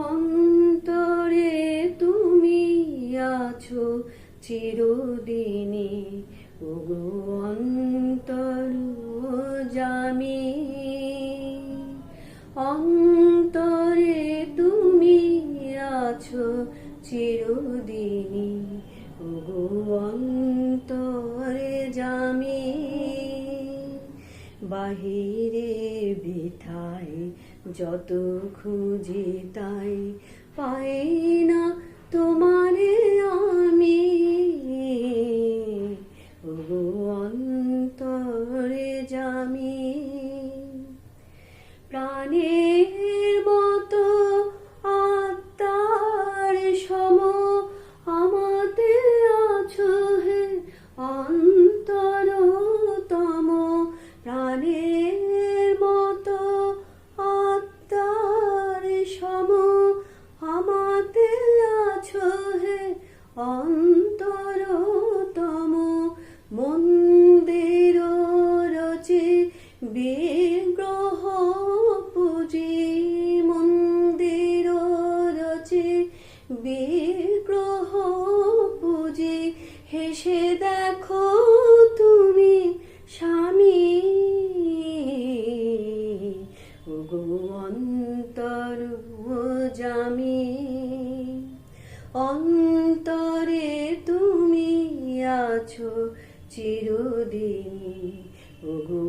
অন্তরে তুমি আছো চিরদিনই, ওগো অন্তর্যামী। অন্তরে তুমি আছো চিরদিনই, ওগো অন্তর্যামী। বাহিরে বৃথায় যত খুঁজি তাই পাই না তোমারে আমি, ওগো অন্তর্যামী। প্রাণের মতো আত্মার সম আমাতে আছো হে অন্তরতম। প্রাণের মতো আত্মার সম আমাতে আছো হে অন্তরতম। মন্দির রচে বিগ্রহ পুজি, মন্দির রচে বিগ্রহ পুজি। হেসে দেখো তুমি স্বামী, ওগো অন্তর্যামী। অন্তরে তুমি আছো চিরদিনই, ওগো